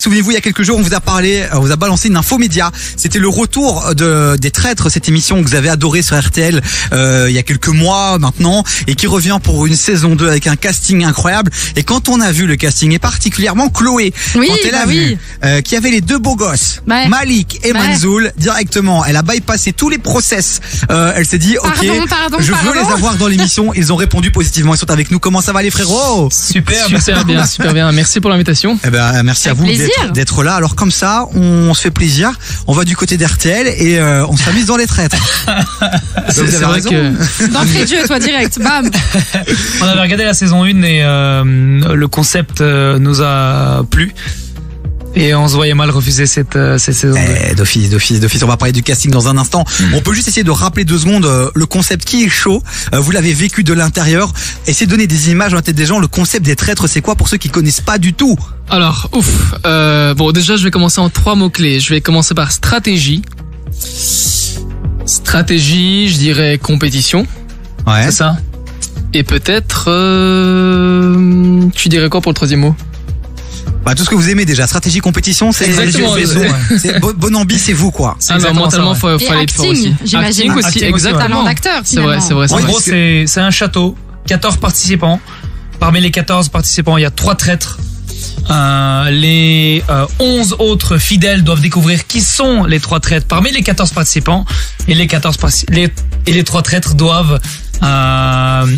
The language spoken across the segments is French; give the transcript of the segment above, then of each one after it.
Souvenez-vous, il y a quelques jours, on vous a parlé, on vous a balancé une info média. C'était le retour des Traîtres, cette émission que vous avez adorée sur RTL il y a quelques mois maintenant, et qui revient pour une saison 2 avec un casting incroyable. Et quand on a vu le casting, et particulièrement Chloé, quand elle a vu qu'il y avait les deux beaux gosses, Malik et Manzoul, directement, elle a bypassé tous les process. Elle s'est dit, ok, je veux les avoir dans l'émission. Ils ont répondu positivement, ils sont avec nous. Comment ça va les frérots? Super bien. Merci pour l'invitation. Eh ben, merci à vous d'être là. Alors comme ça, on se fait plaisir. On va du côté d'RTL et on s'amuse dans les Traîtres. C'est vrai que d'entrée de jeu, toi direct, bam. On avait regardé la saison 1 et le concept nous a plu. Et on se voyait mal refuser cette saison 2. D'office. On va parler du casting dans un instant. On peut juste essayer de rappeler 2 secondes le concept qui est chaud. Vous l'avez vécu de l'intérieur. Essayez de donner des images dans la tête des gens. Le concept des Traîtres, c'est quoi pour ceux qui connaissent pas du tout? Alors, bon, déjà, je vais commencer en 3 mots-clés. Je vais commencer par stratégie. Stratégie, je dirais compétition. Ouais. C'est ça. Et peut-être, tu dirais quoi pour le 3e mot? Bah, tout ce que vous aimez déjà. Stratégie, compétition, c'est bon ambi, c'est vous, quoi. Alors, mentalement, faut aller être fort aussi. J'imagine. Acting aussi, exactement. D'acteur, C'est vrai. En gros, c'est un château, 14 participants. Parmi les 14 participants, il y a 3 traîtres. Les 11 autres fidèles doivent découvrir qui sont les 3 traîtres parmi les 14 participants. Et les 3 traîtres doivent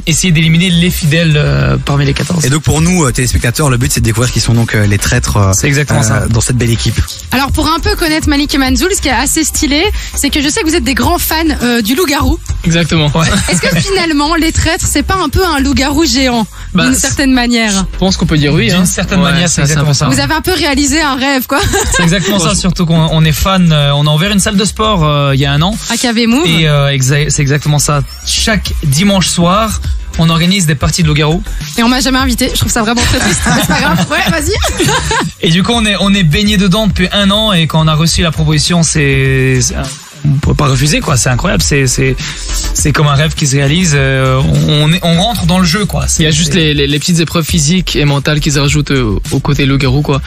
essayer d'éliminer les fidèles parmi les 14. Et donc pour nous téléspectateurs, le but c'est de découvrir qui sont donc les traîtres c'est exactement ça. Dans cette belle équipe. Alors pour un peu connaître Malik et Manzoul, ce qui est assez stylé, c'est que je sais que vous êtes des grands fans du loup-garou. Exactement. Ouais. Est-ce que finalement les traîtres c'est pas un peu un loup-garou géant d'une certaine manière? Je pense qu'on peut dire oui. D'une certaine manière, c'est exactement ça. Vous avez un peu réalisé un rêve, quoi. C'est exactement ça, surtout qu'on est fan. On a ouvert une salle de sport il y a un an. À KV Move. Et c'est exactement ça. Chaque dimanche soir, on organise des parties de loup-garou. Et on m'a jamais invité. Je trouve ça vraiment très triste. C'est pas grave. Ouais, vas-y. Et du coup, on est baigné dedans depuis un an. Et quand on a reçu la proposition, on peut pas refuser, quoi. C'est incroyable. C'est comme un rêve qui se réalise. On rentre dans le jeu, quoi. Il y a juste les petites épreuves physiques et mentales qu'ils rajoutent au côté loup-garou, quoi.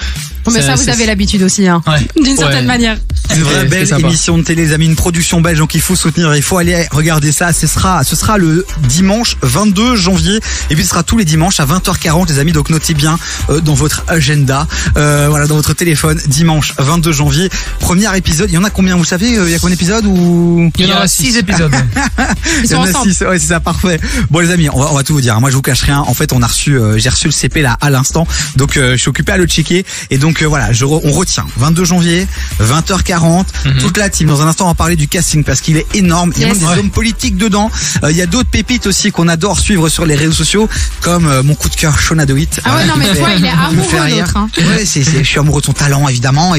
Bon, mais ça, vous avez l'habitude aussi, hein. Ouais. D'une certaine manière. Une vraie belle émission de télé, les amis, une production belge, donc il faut soutenir, il faut aller regarder ça. Ce sera le dimanche 22 janvier, et puis ce sera tous les dimanches à 20h40, les amis, donc notez bien dans votre agenda, voilà, dans votre téléphone, dimanche 22 janvier, premier épisode. Il y en a combien, vous savez, il y a combien d'épisodes ou... Il y en a 6 épisodes. Ils sont ensemble. 6, ouais, c'est ça, parfait. Bon les amis, on va tout vous dire. Moi je vous cache rien. En fait, j'ai reçu le CP là à l'instant, donc je suis occupé à le checker, et donc voilà, on retient 22 janvier, 20h40. Toute la team. Dans un instant, on va parler du casting parce qu'il est énorme. Il y a même des hommes politiques dedans. Il y a d'autres pépites aussi qu'on adore suivre sur les réseaux sociaux, comme mon coup de cœur, Shona Doit. Ah ouais, non, mais toi, il est amoureux l'autre. Hein. Ouais, je suis amoureux de son talent, évidemment.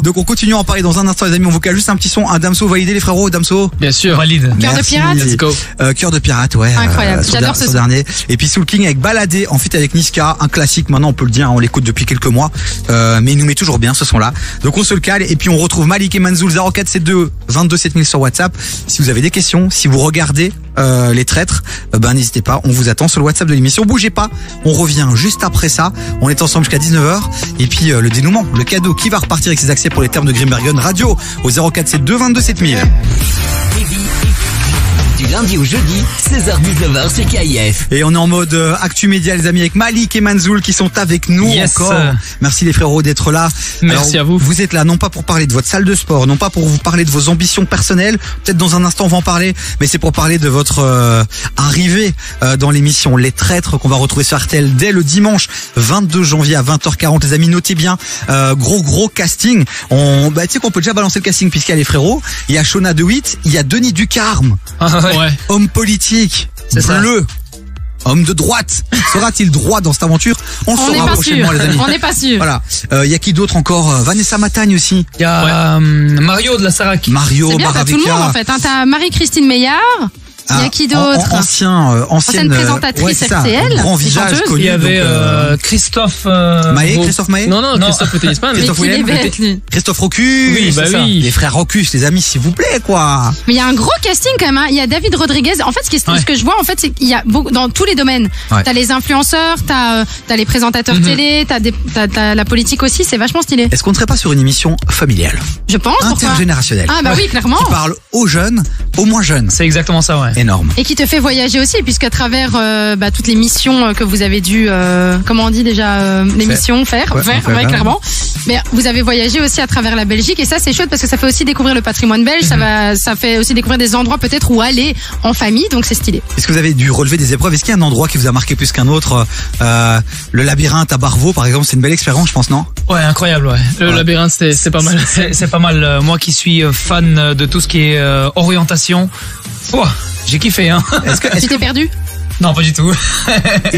Donc on continue à en parler dans un instant, les amis. On vous cale juste un petit son. Un Damso validé, les frérots, Damso? Bien sûr. Valide. Cœur de pirate. Let's go. Cœur de pirate, ouais. Incroyable. J'adore ce son. Dernier. Et puis Soul King avec Baladé en feat avec Niska, un classique. Maintenant, on peut le dire, on l'écoute depuis quelques mois. Mais il nous met toujours bien ce son-là. Donc on se le cale et puis on retrouve Malik et Manzoul 0472 22 7000 sur WhatsApp. Si vous avez des questions, si vous regardez les traîtres, n'hésitez pas, on vous attend sur le WhatsApp de l'émission. Bougez pas, on revient juste après ça. On est ensemble jusqu'à 19h. Et puis le dénouement, le cadeau qui va repartir avec ses accès pour les termes de Grimbergen Radio au 0472 22 7000. Du lundi au jeudi, 16h-19h sur KIF. Et on est en mode actu média, les amis, avec Malik et Manzoul qui sont avec nous encore. Merci les frérots d'être là. Merci à vous. Vous êtes là non pas pour parler de votre salle de sport, non pas pour vous parler de vos ambitions personnelles. Peut-être dans un instant on va en parler, mais c'est pour parler de votre arrivée dans l'émission Les Traîtres qu'on va retrouver sur RTL dès le dimanche 22 janvier à 20h40. Les amis, notez bien, gros casting. Tu sais qu'on peut déjà balancer le casting puisqu'il y a les frérots. Il y a Shona Doit, il y a Denis Ducarme. Ouais. Homme politique, bleu, homme de droite. Sera-t-il droit dans cette aventure? On le saura prochainement, les amis. On n'est pas sûr. Voilà. Il y a qui d'autre encore? Vanessa Matagne aussi. Il y a Mario de la Sarac. Mario, c'est bien, t'as tout le monde en fait. Hein. T'as Marie-Christine Meillard. Il y a qui d'autre? Ancienne présentatrice c'est ça, RTL, grand visage chanteuse. connu. Il y avait donc, Christophe Christophe Maé. Non, Christophe le tennisman. Mais Christophe qu'il est Willem, bête, lui. Christophe Rocus. Oui, bah c'est ça. oui. Les frères Rocus, les amis, s'il vous plaît, quoi. Mais il y a un gros casting quand même. Hein. Il y a David Rodriguez. En fait, ce que je vois, en fait, c'est qu'il y a beaucoup, dans tous les domaines. Ouais. T'as les influenceurs, t'as les présentateurs télé, t'as la politique aussi. C'est vachement stylé. Est-ce qu'on ne serait pas sur une émission familiale, Je pense. Pourquoi? intergénérationnelle, Ah bah oui, clairement. qui parle aux jeunes, aux moins jeunes? C'est exactement ça, ouais. Énorme. Et qui te fait voyager aussi, puisqu'à travers toutes les missions que vous avez dû, comment on dit déjà, les missions faire, clairement. Mais vous avez voyagé aussi à travers la Belgique, et ça c'est chouette parce que ça fait aussi découvrir le patrimoine belge, ça fait aussi découvrir des endroits peut-être où aller en famille, donc c'est stylé. Est-ce que vous avez dû relever des épreuves? Est-ce qu'il y a un endroit qui vous a marqué plus qu'un autre? Le labyrinthe à Barvaux, par exemple, c'est une belle expérience, je pense, non? Ouais, incroyable, ouais. Le labyrinthe, c'est pas mal. C'est pas mal. Moi qui suis fan de tout ce qui est orientation, j'ai kiffé, hein. Tu t'es perdu? Non, pas du tout.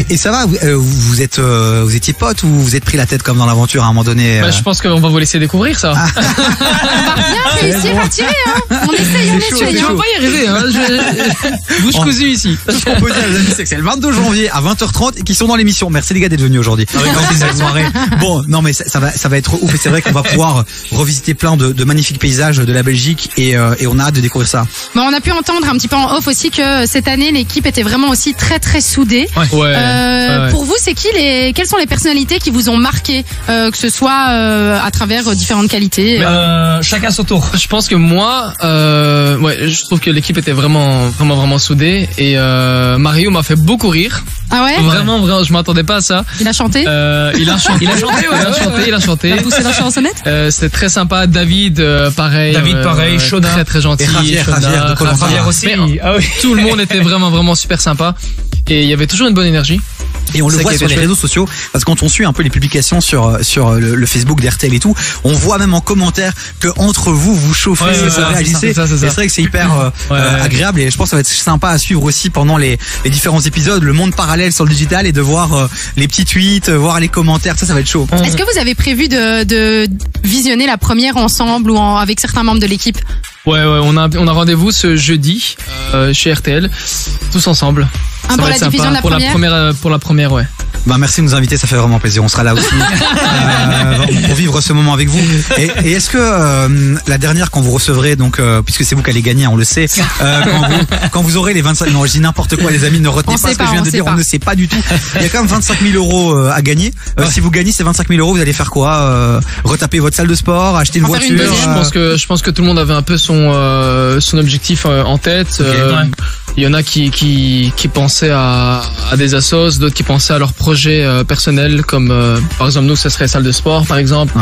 Et ça va, vous étiez potes ou vous êtes pris la tête comme dans l'aventure à un moment donné? Je pense qu'on va vous laisser découvrir ça. On va bien réussir à tirer, hein. On essaye. On va pas y arriver, hein. Bouche cousue ici. Ce qu'on peut dire, les amis, c'est que c'est le 22 janvier à 20h30 et qui sont dans l'émission. Merci les gars d'être venus aujourd'hui. Avec cette soirée. Bon, non mais ça va être ouf, et c'est vrai qu'on va pouvoir revisiter plein de magnifiques paysages de la Belgique, et on a hâte de découvrir ça. Bon, on a pu entendre un petit peu en off aussi que cette année l'équipe était vraiment aussi très soudée. Ouais. Pour vous, quelles sont les personnalités qui vous ont marqué, que ce soit à travers différentes qualités? Chacun son tour. Je pense que moi, je trouve que l'équipe était vraiment soudée, et Mario m'a fait beaucoup rire. Ah ouais? Vraiment, je m'attendais pas à ça. Il a chanté? Il a chanté. Il a poussé la chansonnette? C'était très sympa. David, pareil. Chaudin. Très gentil. Et Javier de Colombo. Javier aussi. Tout le monde était vraiment super sympa. Et il y avait toujours une bonne énergie. Et on le voit sur les réseaux sociaux, parce que quand on suit un peu les publications sur le Facebook d'RTL et tout, on voit même en commentaire que entre vous chauffez, vous réagissez. C'est vrai que c'est hyper agréable, et je pense que ça va être sympa à suivre aussi pendant les différents épisodes, le monde parallèle sur le digital, et de voir les petits tweets, voir les commentaires, ça va être chaud. Est-ce que vous avez prévu de visionner la première ensemble ou avec certains membres de l'équipe? Ouais, on a rendez-vous ce jeudi chez RTL, tous ensemble. Pour la diffusion de la première? Pour la première, ouais. Merci de nous inviter, ça fait vraiment plaisir. On sera là aussi pour vivre ce moment avec vous. Et est-ce que la dernière, quand vous recevrez, donc puisque c'est vous qui allez gagner, on le sait, quand vous aurez les 25, non, je dis n'importe quoi, les amis, ne retenez pas ce que je viens de dire, on ne sait pas du tout. Il y a quand même 25 000 euros à gagner. Si vous gagnez ces 25 000 euros, vous allez faire quoi? Retaper votre salle de sport, acheter une voiture? Je pense que tout le monde avait un peu son objectif en tête. Il y en a qui pensaient à des assos, d'autres qui pensaient à leurs projets personnels, comme par exemple nous, ça serait salle de sport par exemple.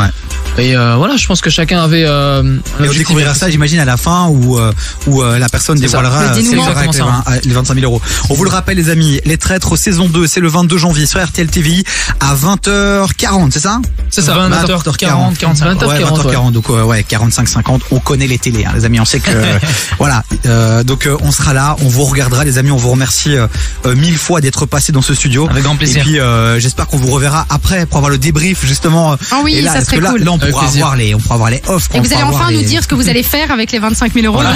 Et voilà, je pense que chacun avait et on découvrira ça, j'imagine, à la fin où la personne dévoilera les 25 000 euros. On vous le rappelle, les amis, Les Traîtres saison 2, c'est le 22 janvier sur RTL TVI à 20h40, c'est ça? C'est ça, 20h40, 45. 20h40, donc 45-50, on connaît les télés, hein, les amis, on sait que voilà. Donc on sera là, on vous regardera, les amis, on vous remercie 1000 fois d'être passé dans ce studio. Avec grand plaisir. Et puis j'espère qu'on vous reverra après pour avoir le débrief justement. Ah oui, et là, ça serait cool. Là on pourra avoir les offs. Et vous allez enfin nous dire ce que vous allez faire avec les 25 000 euros. Voilà,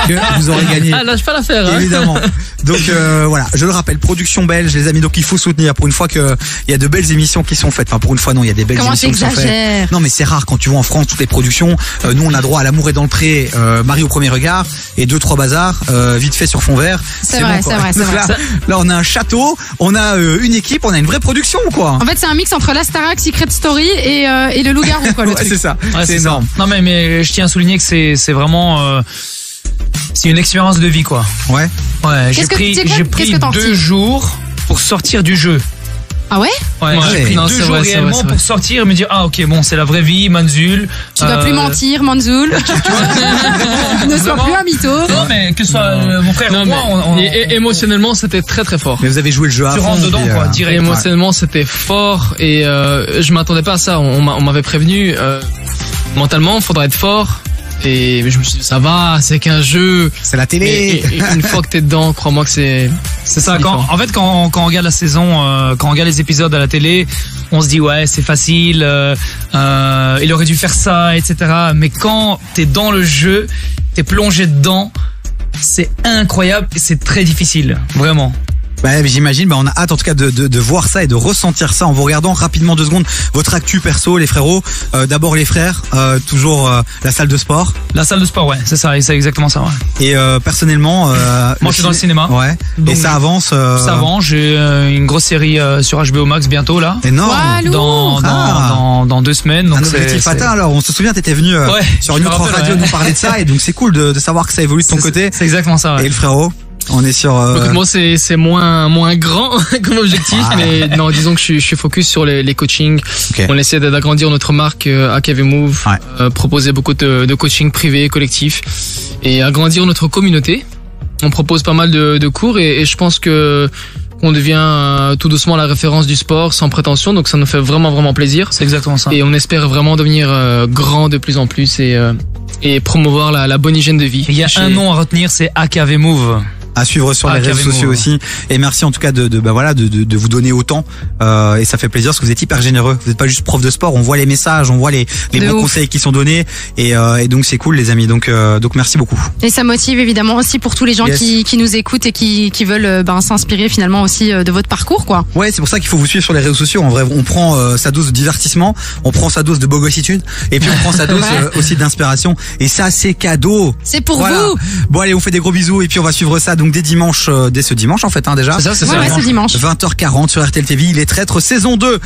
que vous aurez gagné. Lâche pas l'affaire, hein. Évidemment. Donc voilà, je le rappelle, production belge, les amis, donc il faut soutenir. Pour une fois que il y a de belles émissions qui sont faites. Enfin, pour une fois, non, il y a des belles émissions qui sont faites. Non, mais c'est rare quand tu vois en France toutes les productions. Nous, on a droit à L'amour est dans le pré, Marie au premier regard, et 2-3 bazars vite fait sur fond vert. C'est vrai. Là, on a un château, on a une équipe, on a une vraie production, quoi. En fait, c'est un mix entre la Starac, Secret Story et le Loup-garou, quoi. C'est ça. C'est énorme. Non, mais je tiens à souligner que c'est vraiment c'est une expérience de vie, quoi. Ouais. J'ai pris 2 jours pour sortir du jeu. Ah ouais? J'ai pris 2 jours réellement pour sortir et me dire ok, bon, c'est la vraie vie, Manzul. Tu dois plus mentir, Manzul. Ne sois plus un mytho. Non, mais que ce soit mon frère ou moi, émotionnellement, c'était très fort. Mais vous avez joué le jeu à fond. Tu rentres dedans, quoi, direct. Émotionnellement, c'était fort, et je m'attendais pas à ça. On m'avait prévenu, mentalement, faudra être fort. Et je me suis dit, ça va, c'est qu'un jeu. C'est la télé. Et une fois que t'es dedans, crois-moi que c'est ça. Quand on regarde la saison, quand on regarde les épisodes à la télé, on se dit ouais, c'est facile, il aurait dû faire ça, etc. Mais quand t'es dans le jeu, t'es plongé dedans, c'est incroyable, c'est très difficile, vraiment. Bah, j'imagine, on a hâte en tout cas de voir ça et de ressentir ça en vous regardant rapidement 2 secondes votre actu perso, les frérots. D'abord les frères, toujours la salle de sport. La salle de sport, ouais, c'est ça, c'est exactement ça, ouais. Et personnellement, moi je suis dans le cinéma. Ouais. Donc, et ça avance. Ça avance. J'ai une grosse série sur HBO Max bientôt là. Énorme. Dans 2 semaines. Donc un objectif atteint alors. On se souvient, t'étais venu sur une autre radio nous parler de ça et donc c'est cool de savoir que ça évolue de ton côté. C'est exactement ça. Ouais. Et le frérot. On est sur. Moi, c'est moins grand comme objectif, mais non, disons que je suis focus sur les coachings. Okay. On essaie d'agrandir notre marque AKV Move, proposer beaucoup de coaching privé, collectif, et agrandir notre communauté. On propose pas mal de cours et je pense que on devient tout doucement la référence du sport sans prétention, donc ça nous fait vraiment plaisir. C'est exactement ça. Et on espère vraiment devenir grand de plus en plus et promouvoir la bonne hygiène de vie. Il y a un nom à retenir, c'est AKV Move. À suivre sur les réseaux sociaux aussi. Et merci en tout cas de vous donner autant. Et ça fait plaisir parce que vous êtes hyper généreux. Vous n'êtes pas juste prof de sport. On voit les messages, on voit les bons conseils qui sont donnés. Et donc c'est cool les amis. Donc merci beaucoup. Et ça motive évidemment aussi pour tous les gens qui nous écoutent et qui veulent s'inspirer finalement aussi de votre parcours, quoi. Ouais, c'est pour ça qu'il faut vous suivre sur les réseaux sociaux. En vrai, on prend sa dose de divertissement, on prend sa dose de bogossitude, et puis on prend sa dose aussi d'inspiration. Et ça, c'est cadeau. C'est pour vous. Bon allez, on fait des gros bisous et puis on va suivre ça. Donc dès ce dimanche en fait déjà. C'est ça, c'est dimanche. 20h40 sur RTL TV, Les Traîtres saison 2.